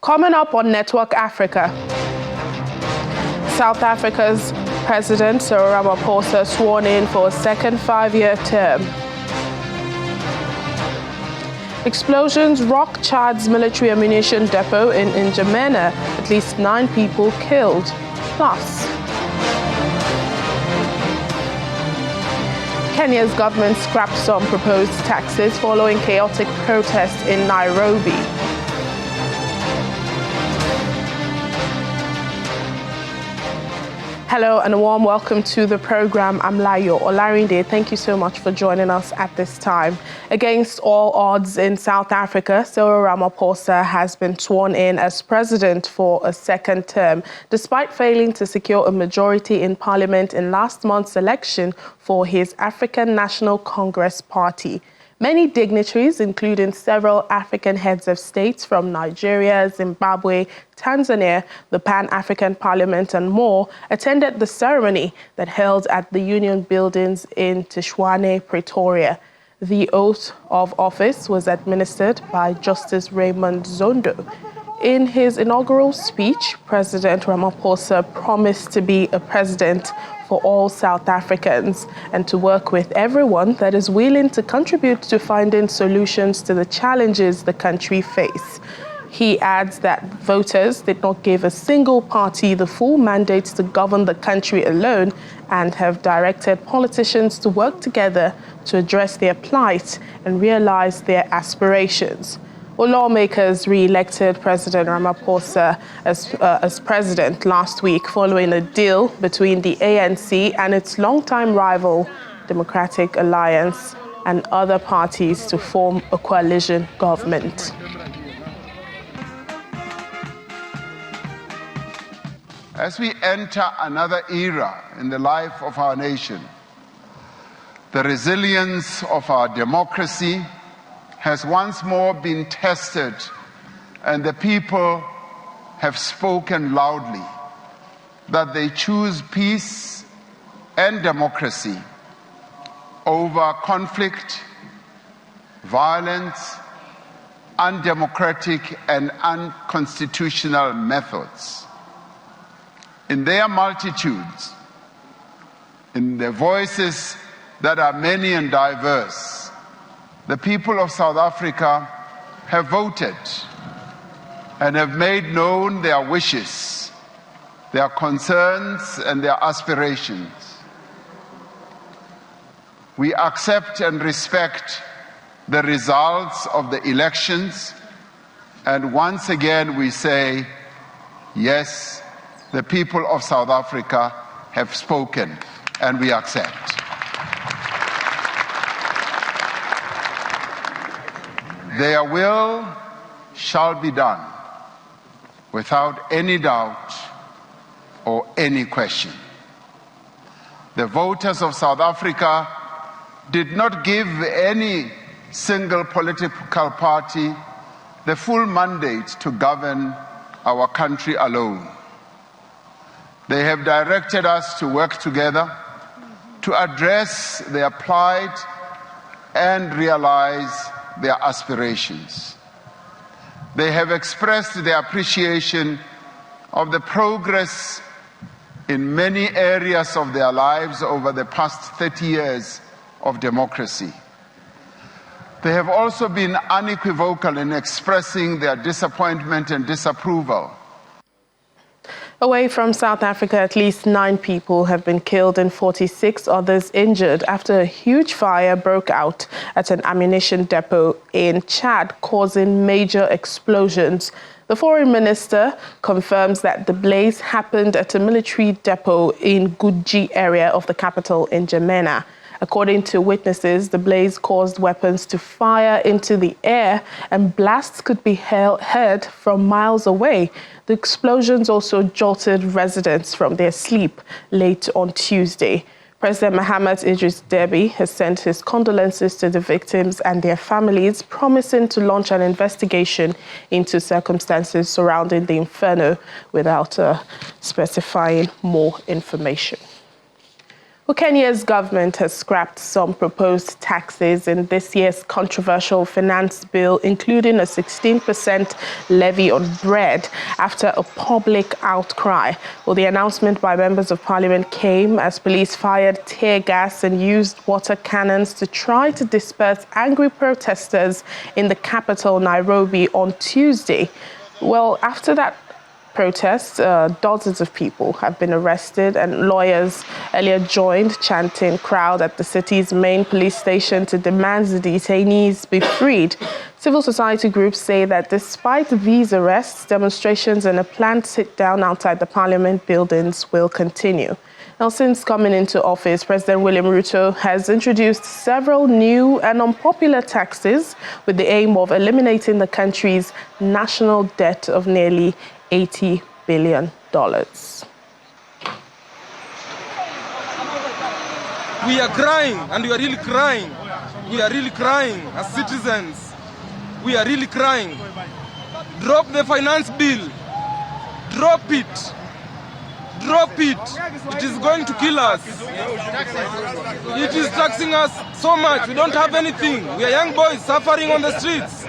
Coming up on Network Africa, South Africa's President Cyril Ramaphosa sworn in for a second 5-year term. Explosions rock Chad's military ammunition depot in N'Djamena, at least 9 people killed. Plus, Kenya's government scrapped some proposed taxes following chaotic protests in Nairobi. Hello and a warm welcome to the program. I'm Layo Olarinde. Thank you so much for joining us at this time. Against all odds in South Africa, Cyril Ramaphosa has been sworn in as president for a second term, despite failing to secure a majority in parliament in last month's election for his African National Congress party. Many dignitaries, including several African heads of states from Nigeria, Zimbabwe, Tanzania, the Pan-African Parliament and more, attended the ceremony that held at the Union Buildings in Tshwane, Pretoria. The oath of office was administered by Justice Raymond Zondo. In his inaugural speech, President Ramaphosa promised to be a president for all South Africans and to work with everyone that is willing to contribute to finding solutions to the challenges the country faces. He adds that voters did not give a single party the full mandate to govern the country alone and have directed politicians to work together to address their plight and realize their aspirations. Well, lawmakers re-elected President Ramaphosa as president last week following a deal between the ANC and its longtime rival, Democratic Alliance, and other parties to form a coalition government. As we enter another era in the life of our nation, the resilience of our democracy has once more been tested, and the people have spoken loudly that they choose peace and democracy over conflict, violence, undemocratic and unconstitutional methods. In their multitudes, in their voices that are many and diverse, the people of South Africa have voted and have made known their wishes, their concerns, and their aspirations. We accept and respect the results of the elections, and once again we say, yes, the people of South Africa have spoken, and we accept. Their will shall be done without any doubt or any question. The voters of South Africa did not give any single political party the full mandate to govern our country alone. They have directed us to work together to address their plight and realize their aspirations. They have expressed their appreciation of the progress in many areas of their lives over the past 30 years of democracy. They have also been unequivocal in expressing their disappointment and disapproval. Away from South Africa, at least 9 people have been killed and 46 others injured after a huge fire broke out at an ammunition depot in Chad, causing major explosions. The foreign minister confirms that the blaze happened at a military depot in Guji area of the capital in N'Djamena. According to witnesses, the blaze caused weapons to fire into the air and blasts could be heard from miles away. The explosions also jolted residents from their sleep late on Tuesday. President Mohamed Idris Deby has sent his condolences to the victims and their families, promising to launch an investigation into circumstances surrounding the inferno without specifying more information. Well, Kenya's government has scrapped some proposed taxes in this year's controversial finance bill, including a 16% levy on bread, after a public outcry. Well, the announcement by members of parliament came as police fired tear gas and used water cannons to try to disperse angry protesters in the capital, Nairobi, on Tuesday. Well, after that protests, dozens of people have been arrested, and lawyers earlier joined chanting crowd at the city's main police station to demand the detainees be freed. Civil society groups say that despite these arrests, demonstrations and a planned sit-down outside the parliament buildings will continue. Now, since coming into office, President William Ruto has introduced several new and unpopular taxes with the aim of eliminating the country's national debt of nearly $80 billion. We are crying, and we are really crying. We are really crying as citizens. We are really crying. Drop the finance bill. Drop it. Drop it. It is going to kill us. It is taxing us so much. We don't have anything. We are young boys suffering on the streets.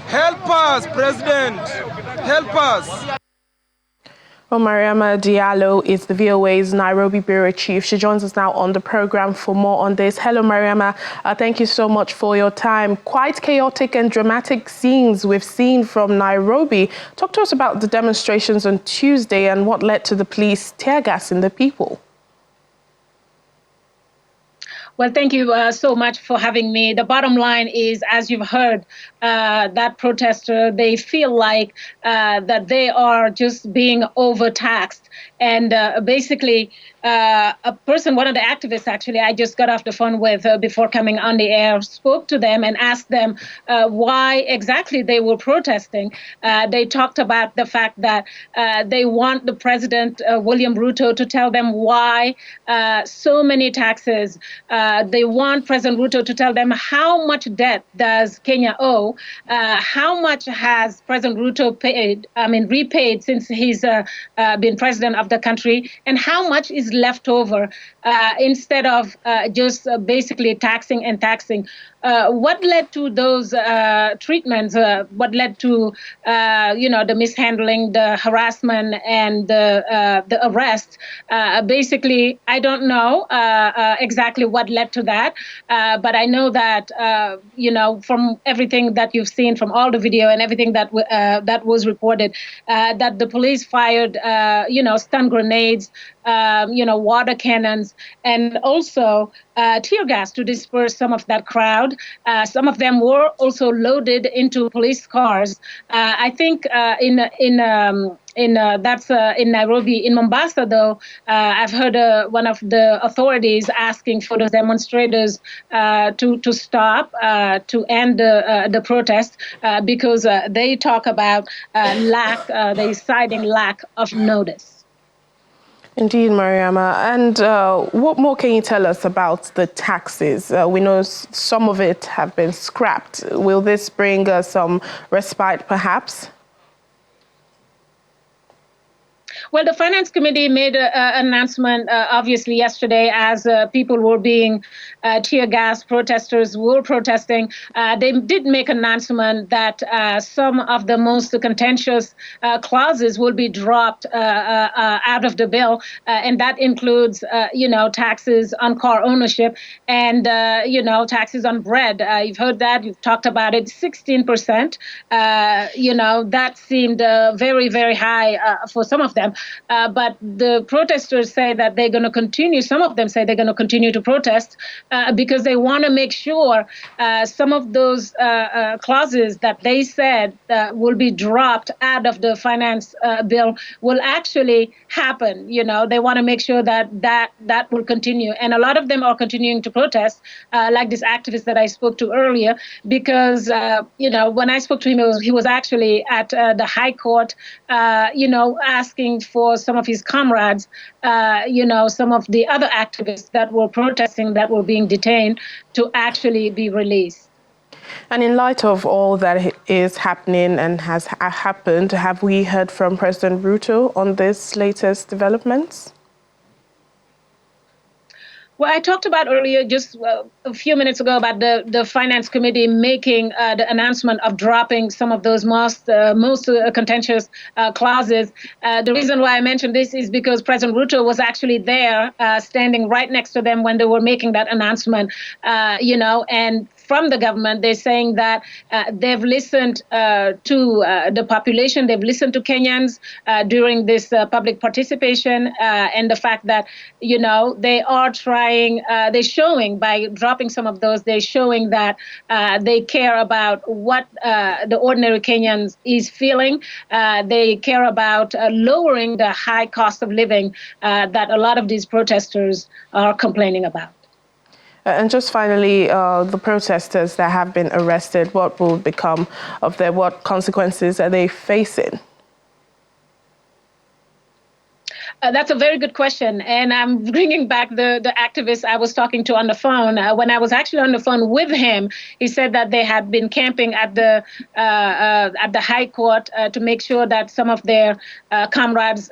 Help us, President. Help us. Well, Mariama Diallo is the VOA's Nairobi Bureau Chief. She joins us now on the program for more on this. Hello, Mariama. Thank you so much for your time. Quite chaotic and dramatic scenes we've seen from Nairobi. Talk to us about the demonstrations on Tuesday and what led to the police tear gassing the people. Well, thank you so much for having me. The bottom line is, as you've heard, that protester, they feel like that they are just being overtaxed. And basically, a person, one of the activists, actually, I just got off the phone with before coming on the air, spoke to them and asked them why exactly they were protesting. They talked about the fact that they want the president, William Ruto, to tell them why so many taxes. They want President Ruto to tell them how much debt does Kenya owe, how much has President Ruto repaid since he's been president of the country, and how much is left over instead of just basically taxing and taxing. What led to those treatments? What led to the mishandling, the harassment, and the arrest? Basically, I don't know exactly what led to that, but I know that from everything that you've seen, from all the video and everything that was reported, that the police fired stun grenades, water cannons, and also tear gas to disperse some of that crowd. Some of them were also loaded into police cars. I think in Nairobi. In Mombasa, though, I've heard one of the authorities asking for the demonstrators to stop, to end the protest, because they talk about they citing lack of notice. Indeed, Mariama. And what more can you tell us about the taxes? We know some of it have been scrapped. Will this bring some respite, perhaps? Well, the Finance Committee made an announcement, obviously, yesterday as people were being tear gas, protesters were protesting. They did make an announcement that some of the most contentious clauses will be dropped out of the bill, and that includes, taxes on car ownership and, taxes on bread. You've heard that, you've talked about it, 16%. That seemed very, very high for some of them. But the protesters say that they're going to continue. Some of them say they're going to continue to protest because they want to make sure some of those clauses that they said will be dropped out of the finance bill will actually happen. They want to make sure that will continue. And a lot of them are continuing to protest, like this activist that I spoke to earlier, because, when I spoke to him, he was actually at the High Court, asking for some of his comrades, some of the other activists that were protesting, that were being detained, to actually be released. And in light of all that is happening and has happened, have we heard from President Ruto on this latest developments? Well, I talked about earlier, just a few minutes ago, about the Finance Committee making the announcement of dropping some of those most contentious clauses. The reason why I mentioned this is because President Ruto was actually there, standing right next to them when they were making that announcement, and from the government, they're saying that they've listened to the population, they've listened to Kenyans during this public participation, and the fact that, they are trying, they're showing by dropping some of those, they're showing that they care about what the ordinary Kenyans is feeling. They care about lowering the high cost of living that a lot of these protesters are complaining about. And just finally, the protesters that have been arrested, what will become of them? What consequences are they facing? That's a very good question. And I'm bringing back the activist I was talking to on the phone. When I was actually on the phone with him, he said that they had been camping at the High Court to make sure that some of their comrades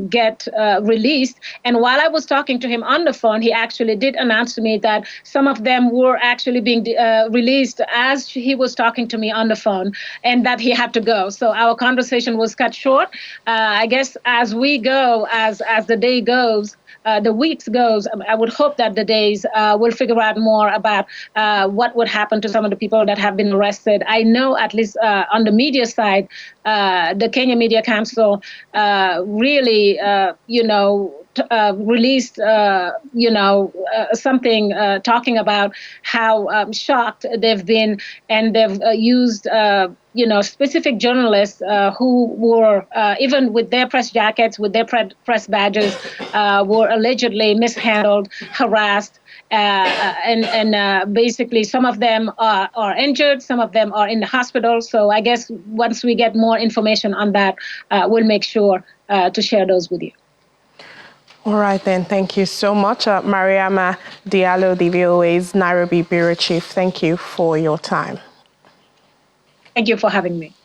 get released. And while I was talking to him on the phone, he actually did announce to me that some of them were actually being released as he was talking to me on the phone, and that he had to go. So our conversation was cut short. I guess as we go, as the day goes, the weeks goes, I would hope that the days will figure out more about what would happen to some of the people that have been arrested. I know, at least on the media side, the Kenya Media Council really, released, something talking about how shocked they've been, and they've used specific journalists who were, even with their press jackets, with their press badges, were allegedly mishandled, harassed, and basically some of them are injured, some of them are in the hospital. So I guess once we get more information on that, we'll make sure to share those with you. All right, then. Thank you so much. Mariama Diallo, the VOA's Nairobi Bureau Chief. Thank you for your time. Thank you for having me.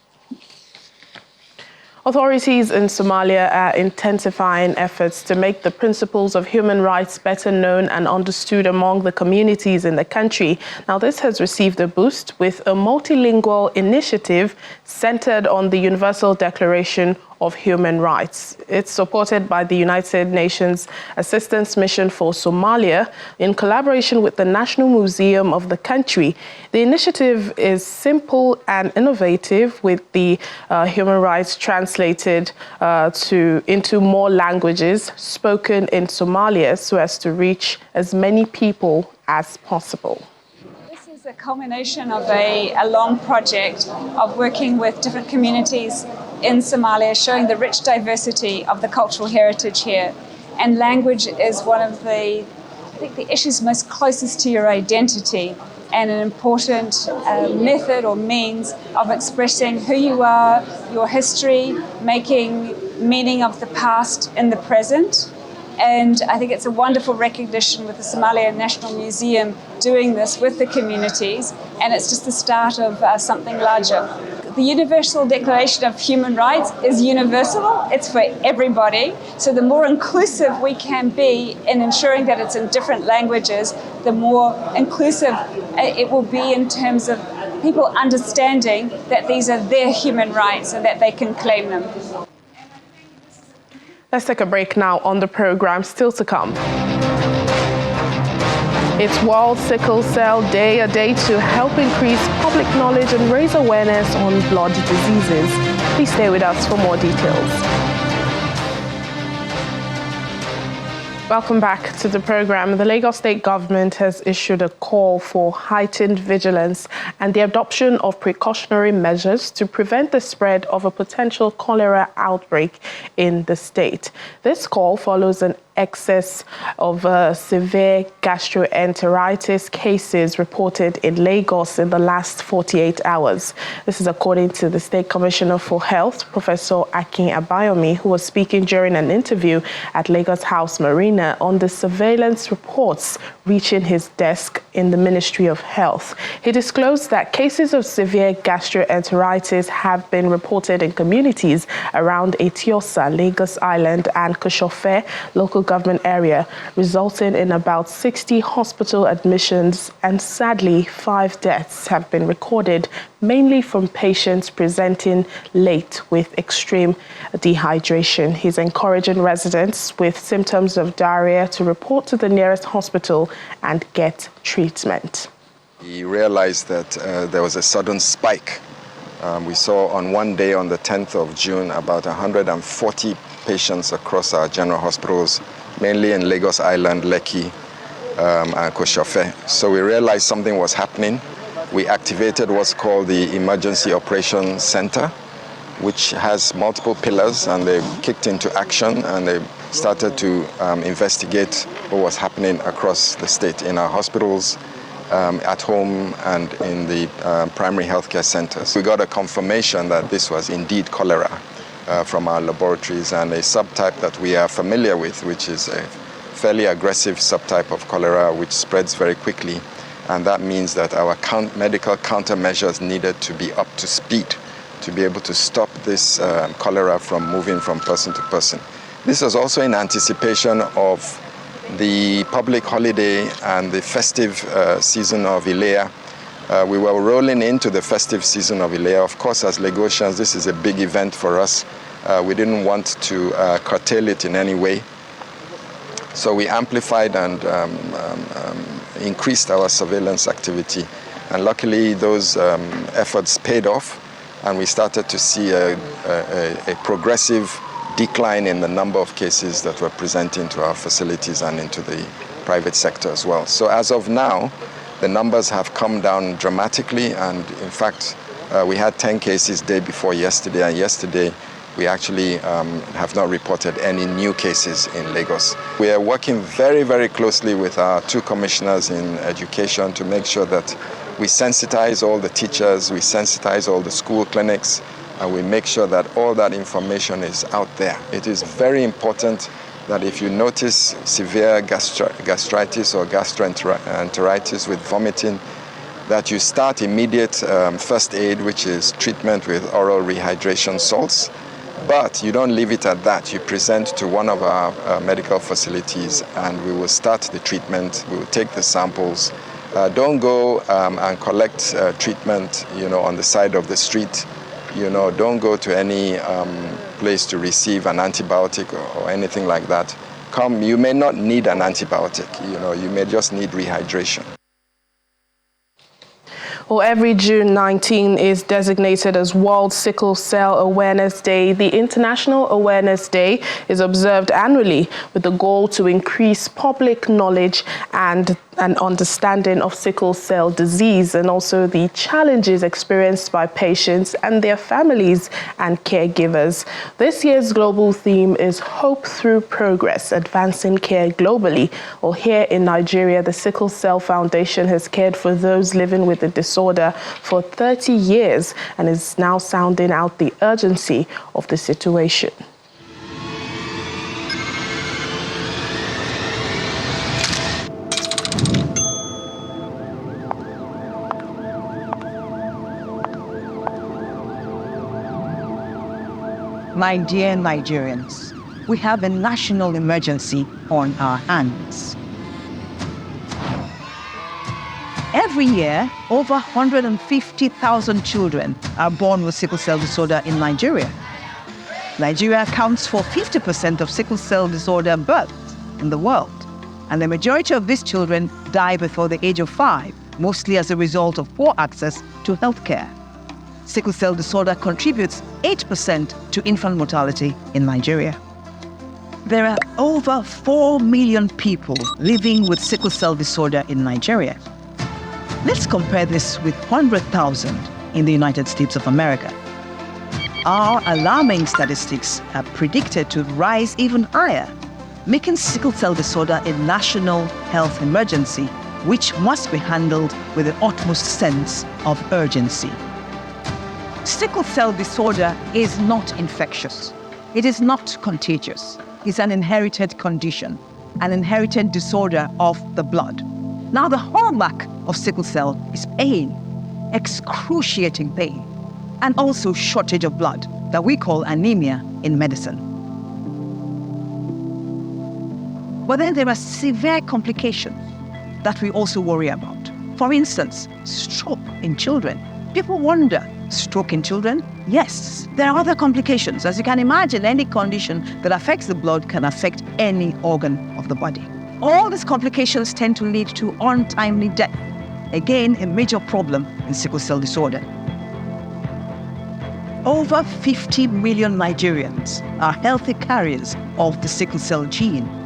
Authorities in Somalia are intensifying efforts to make the principles of human rights better known and understood among the communities in the country. Now, this has received a boost with a multilingual initiative centered on the Universal Declaration of Human Rights. It's supported by the United Nations Assistance Mission for Somalia in collaboration with the National Museum of the country. The initiative is simple and innovative, with the human rights translated into more languages spoken in Somalia so as to reach as many people as possible. A culmination of a long project of working with different communities in Somalia, showing the rich diversity of the cultural heritage here. And language is one of the issues most closest to your identity, and an important method or means of expressing who you are, your history, making meaning of the past in the present. And I think it's a wonderful recognition with the Somalia National Museum doing this with the communities, and it's just the start of something larger. The Universal Declaration of Human Rights is universal, it's for everybody. So the more inclusive we can be in ensuring that it's in different languages, the more inclusive it will be in terms of people understanding that these are their human rights and that they can claim them. Let's take a break now on the program. Still to come. It's World Sickle Cell Day, a day to help increase public knowledge and raise awareness on blood diseases. Please stay with us for more details. Welcome back to the program. The Lagos State government has issued a call for heightened vigilance and the adoption of precautionary measures to prevent the spread of a potential cholera outbreak in the state. This call follows an excess of severe gastroenteritis cases reported in Lagos in the last 48 hours. This is according to the State Commissioner for Health, Professor Akin Abayomi, who was speaking during an interview at Lagos House Marina on the surveillance reports reaching his desk in the Ministry of Health. He disclosed that cases of severe gastroenteritis have been reported in communities around Etiosa, Lagos Island, and Koshofe local government area, resulting in about 60 hospital admissions, and sadly, 5 deaths have been recorded, mainly from patients presenting late with extreme dehydration. He's encouraging residents with symptoms of diarrhea to report to the nearest hospital and get treatment. We realized that there was a sudden spike. We saw on one day, on the 10th of June, about 140 patients across our general hospitals, mainly in Lagos Island, Lekki, and Koshofe. So we realized something was happening. We activated what's called the Emergency Operations Center, which has multiple pillars, and they kicked into action and they started to investigate what was happening across the state in our hospitals, at home, and in the primary healthcare centers. We got a confirmation that this was indeed cholera from our laboratories, and a subtype that we are familiar with, which is a fairly aggressive subtype of cholera which spreads very quickly. And that means that our medical countermeasures needed to be up to speed to be able to stop this cholera from moving from person to person. This was also in anticipation of the public holiday and the festive season of Ilea. We were rolling into the festive season of Ilea. Of course, as Lagosians, this is a big event for us. We didn't want to curtail it in any way. So we amplified and increased our surveillance activity. And luckily, those efforts paid off, and we started to see a progressive decline in the number of cases that were presenting to our facilities and into the private sector as well. So as of now, the numbers have come down dramatically, and in fact, we had 10 cases day before yesterday, and yesterday we actually have not reported any new cases in Lagos. We are working very, very closely with our 2 commissioners in education to make sure that we sensitize all the teachers, we sensitize all the school clinics, and we make sure that all that information is out there. It is very important that if you notice severe gastritis or gastroenteritis with vomiting, that you start immediate first aid, which is treatment with oral rehydration salts. But you don't leave it at that. You present to one of our medical facilities, and we will start the treatment. We will take the samples. Don't go and collect treatment, on the side of the street. Don't go to any place to receive an antibiotic or anything like that. You may not need an antibiotic, you may just need rehydration. Well, every June 19 is designated as World Sickle Cell Awareness Day. The International Awareness Day is observed annually with the goal to increase public knowledge and an understanding of sickle cell disease, and also the challenges experienced by patients and their families and caregivers. This year's global theme is Hope Through Progress, Advancing Care Globally. Or here in Nigeria, the Sickle Cell Foundation has cared for those living with the disorder for 30 years and is now sounding out the urgency of the situation. My dear Nigerians, we have a national emergency on our hands. Every year, over 150,000 children are born with sickle cell disorder in Nigeria. Nigeria accounts for 50% of sickle cell disorder births in the world, and the majority of these children die before the age of 5, mostly as a result of poor access to health care. Sickle cell disorder contributes 8% to infant mortality in Nigeria. There are over 4 million people living with sickle cell disorder in Nigeria. Let's compare this with 100,000 in the United States of America. Our alarming statistics are predicted to rise even higher, making sickle cell disorder a national health emergency, which must be handled with the utmost sense of urgency. Sickle cell disorder is not infectious. It is not contagious. It's an inherited condition, an inherited disorder of the blood. Now, the hallmark of sickle cell is pain, excruciating pain, and also shortage of blood that we call anemia in medicine. But then there are severe complications that we also worry about. For instance, stroke in children. People wonder, stroke in children? Yes, there are other complications. As you can imagine, any condition that affects the blood can affect any organ of the body. All these complications tend to lead to untimely death. Again, a major problem in sickle cell disorder. Over 50 million Nigerians are healthy carriers of the sickle cell gene.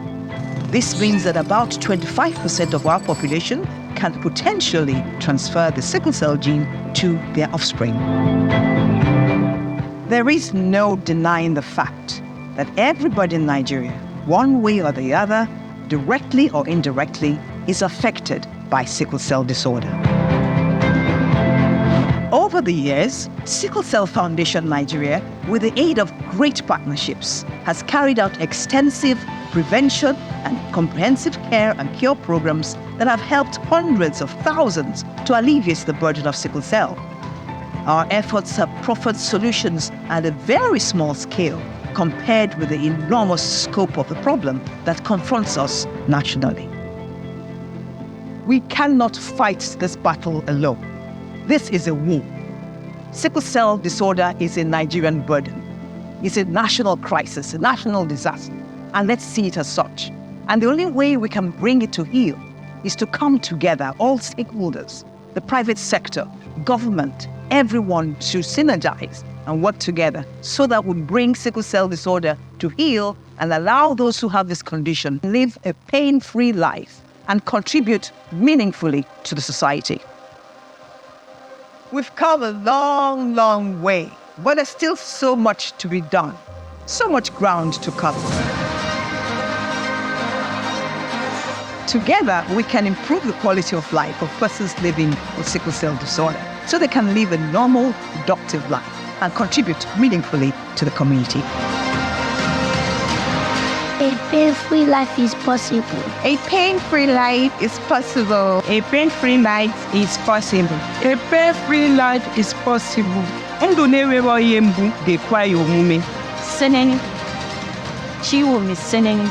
This means that about 25% of our population can potentially transfer the sickle cell gene to their offspring. There is no denying the fact that everybody in Nigeria, one way or the other, directly or indirectly, is affected by sickle cell disorder. Over the years, Sickle Cell Foundation Nigeria, with the aid of great partnerships, has carried out extensive prevention and comprehensive care and cure programs that have helped hundreds of thousands to alleviate the burden of sickle cell. Our efforts have proffered solutions at a very small scale compared with the enormous scope of the problem that confronts us nationally. We cannot fight this battle alone. This is a war. Sickle cell disorder is a Nigerian burden. It's a national crisis, a national disaster, and let's see it as such. And the only way we can bring it to heel is to come together, all stakeholders, the private sector, government, everyone to synergize and work together so that we bring sickle cell disorder to heal and allow those who have this condition live a pain-free life and contribute meaningfully to the society. We've come a long, long way, but there's still so much to be done, so much ground to cover. Together, we can improve the quality of life of persons living with sickle cell disorder so they can live a normal, productive life and contribute meaningfully to the community. A pain-free life is possible. A pain-free life is possible. A pain-free life is possible. A pain-free life is possible. Ndụ na-enweghị ihe mgbu ga-ekwe ya omume. Seneni. Chiwumi seneni.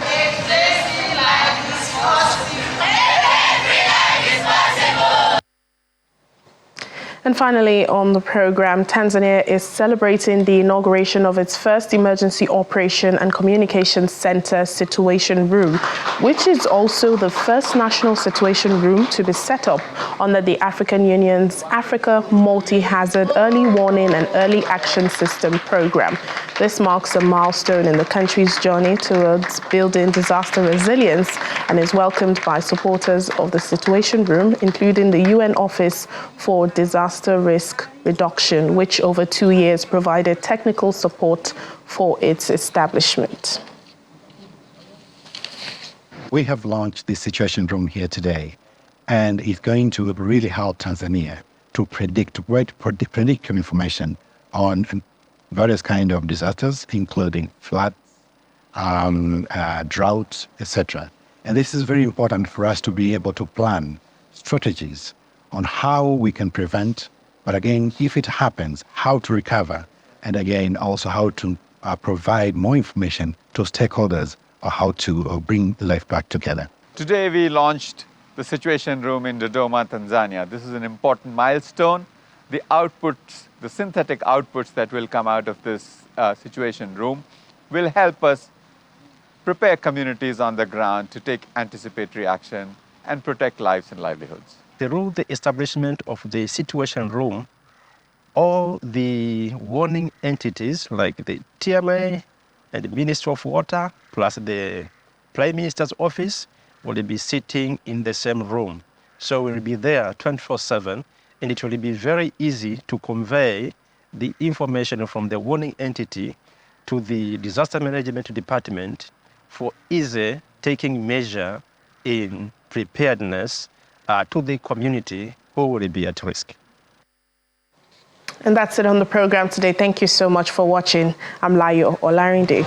And finally on the program, Tanzania is celebrating the inauguration of its first Emergency Operation and Communications Center Situation Room, which is also the first national situation room to be set up under the African Union's Africa Multi-Hazard Early Warning and Early Action System program. This marks a milestone in the country's journey towards building disaster resilience and is welcomed by supporters of the Situation Room, including the UN Office for Disaster Risk Reduction, which over 2 years provided technical support for its establishment. We have launched the Situation Room here today, and it's going to really help Tanzania to predict information on various kinds of disasters, including floods, droughts, etc. And this is very important for us to be able to plan strategies on how we can prevent, but again, if it happens, how to recover, and again, also how to provide more information to stakeholders on how to bring life back together. Today we launched the Situation Room in Dodoma, Tanzania. This is an important milestone. The outputs, the synthetic outputs that will come out of this Situation Room will help us prepare communities on the ground to take anticipatory action and protect lives and livelihoods. Through the establishment of the Situation Room, all the warning entities like the TMA and the Ministry of Water, plus the Prime Minister's Office, will be sitting in the same room. So we'll be there 24/7, and it will be very easy to convey the information from the warning entity to the Disaster Management Department for easy taking measure in preparedness to the community who will be at risk. And that's it on the program today. Thank you so much for watching. I'm Layo Olarinde.